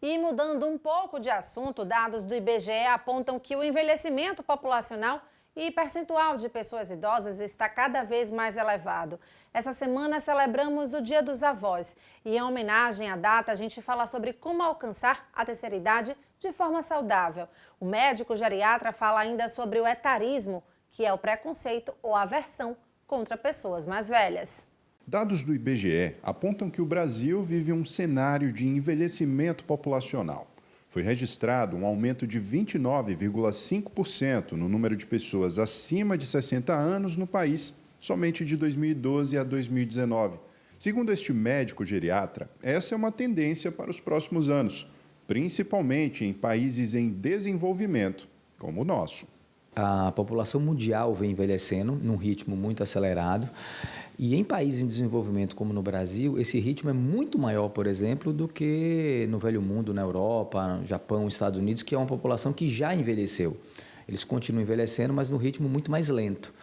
E mudando um pouco de assunto, dados do IBGE apontam que o envelhecimento populacional e percentual de pessoas idosas está cada vez mais elevado. Essa semana celebramos o Dia dos Avós e, em homenagem à data, a gente fala sobre como alcançar a terceira idade de forma saudável. O médico geriatra fala ainda sobre o etarismo, que é o preconceito ou aversão contra pessoas mais velhas. Dados do IBGE apontam que o Brasil vive um cenário de envelhecimento populacional. Foi registrado um aumento de 29,5% no número de pessoas acima de 60 anos no país, somente de 2012 a 2019. Segundo este médico geriatra, essa é uma tendência para os próximos anos, principalmente em países em desenvolvimento, como o nosso. A população mundial vem envelhecendo num ritmo muito acelerado. E em países em desenvolvimento como no Brasil, esse ritmo é muito maior, por exemplo, do que no Velho Mundo, na Europa, no Japão, Estados Unidos, que é uma população que já envelheceu. Eles continuam envelhecendo, mas no ritmo muito mais lento.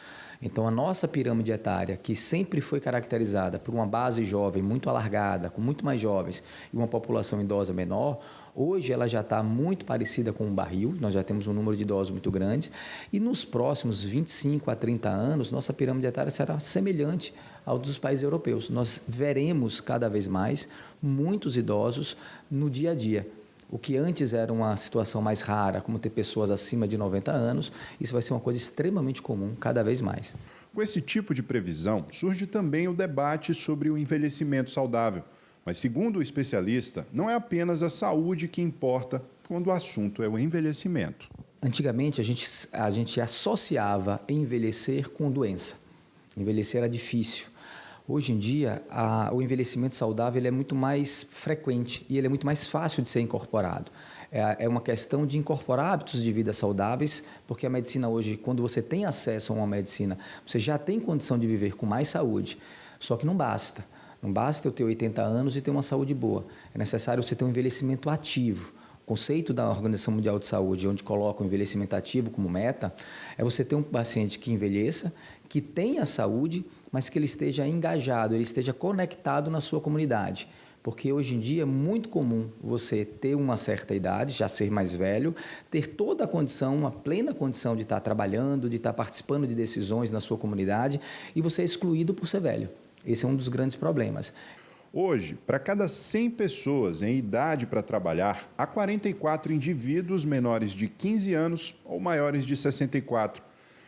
Então, a nossa pirâmide etária, que sempre foi caracterizada por uma base jovem muito alargada, com muito mais jovens e uma população idosa menor, hoje ela já está muito parecida com um barril, nós já temos um número de idosos muito grandes, e nos próximos 25 a 30 anos, nossa pirâmide etária será semelhante ao dos países europeus. Nós veremos cada vez mais muitos idosos no dia a dia. O que antes era uma situação mais rara, como ter pessoas acima de 90 anos, isso vai ser uma coisa extremamente comum cada vez mais. Com esse tipo de previsão, surge também o debate sobre o envelhecimento saudável. Mas, segundo o especialista, não é apenas a saúde que importa quando o assunto é o envelhecimento. Antigamente, a gente associava envelhecer com doença. Envelhecer era difícil. Hoje em dia, o envelhecimento saudável ele é muito mais frequente e ele é muito mais fácil de ser incorporado. É uma questão de incorporar hábitos de vida saudáveis, porque a medicina hoje, quando você tem acesso a uma medicina, você já tem condição de viver com mais saúde. Só que não basta. Não basta eu ter 80 anos e ter uma saúde boa. É necessário você ter um envelhecimento ativo. O conceito da Organização Mundial de Saúde, onde coloca o envelhecimento ativo como meta, é você ter um paciente que envelheça, que tenha saúde, mas que ele esteja engajado, ele esteja conectado na sua comunidade. Porque hoje em dia é muito comum você ter uma certa idade, já ser mais velho, ter toda a condição, uma plena condição de estar trabalhando, de estar participando de decisões na sua comunidade e você é excluído por ser velho. Esse é um dos grandes problemas. Hoje, para cada 100 pessoas em idade para trabalhar, há 44 indivíduos menores de 15 anos ou maiores de 64.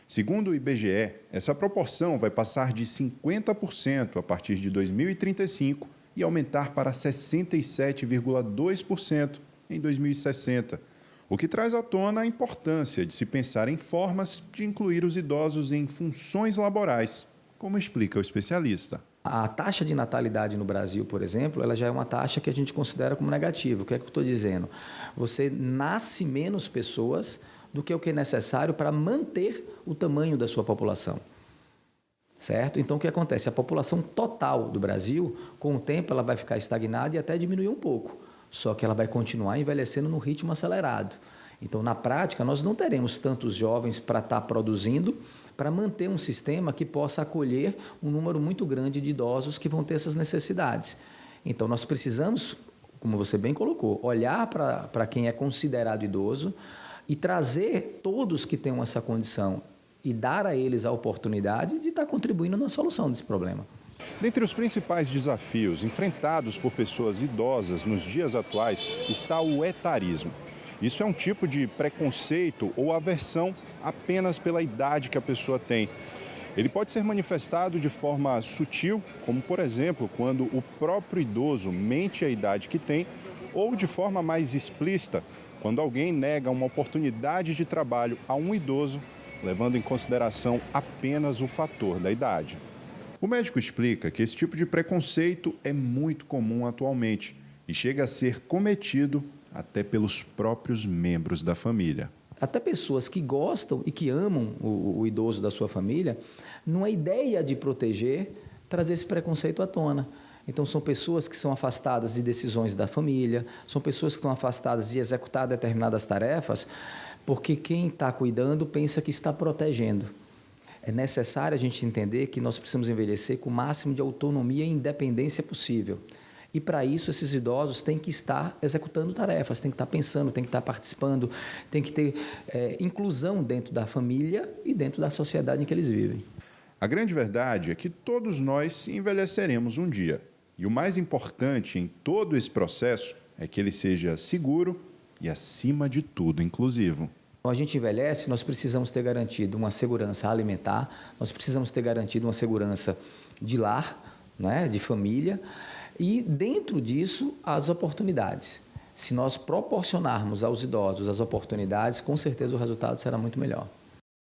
Segundo o IBGE, essa proporção vai passar de 50% a partir de 2035 e aumentar para 67,2% em 2060, o que traz à tona a importância de se pensar em formas de incluir os idosos em funções laborais, como explica o especialista. A taxa de natalidade no Brasil, por exemplo, ela já é uma taxa que a gente considera como negativa. O que é que eu estou dizendo? Você nasce menos pessoas do que o que é necessário para manter o tamanho da sua população. Certo? Então, o que acontece? A população total do Brasil, com o tempo, ela vai ficar estagnada e até diminuir um pouco. Só que ela vai continuar envelhecendo no ritmo acelerado. Então, na prática, nós não teremos tantos jovens para estar produzindo, para manter um sistema que possa acolher um número muito grande de idosos que vão ter essas necessidades. Então, nós precisamos, como você bem colocou, olhar para quem é considerado idoso e trazer todos que tenham essa condição e dar a eles a oportunidade de estar contribuindo na solução desse problema. Dentre os principais desafios enfrentados por pessoas idosas nos dias atuais está o etarismo. Isso é um tipo de preconceito ou aversão apenas pela idade que a pessoa tem. Ele pode ser manifestado de forma sutil, como, por exemplo, quando o próprio idoso mente a idade que tem, ou de forma mais explícita, quando alguém nega uma oportunidade de trabalho a um idoso, levando em consideração apenas o fator da idade. O médico explica que esse tipo de preconceito é muito comum atualmente e chega a ser cometido até pelos próprios membros da família. Até pessoas que gostam e que amam o idoso da sua família, numa ideia de proteger, trazer esse preconceito à tona. Então, são pessoas que são afastadas de decisões da família, são pessoas que estão afastadas de executar determinadas tarefas, porque quem está cuidando pensa que está protegendo. É necessário a gente entender que nós precisamos envelhecer com o máximo de autonomia e independência possível. E para isso, esses idosos têm que estar executando tarefas, têm que estar pensando, têm que estar participando, têm que ter inclusão dentro da família e dentro da sociedade em que eles vivem. A grande verdade é que todos nós envelheceremos um dia. E o mais importante em todo esse processo é que ele seja seguro e, acima de tudo, inclusivo. Quando a gente envelhece, nós precisamos ter garantido uma segurança alimentar, nós precisamos ter garantido uma segurança de lar, né, de família, e dentro disso, as oportunidades. Se nós proporcionarmos aos idosos as oportunidades, com certeza o resultado será muito melhor.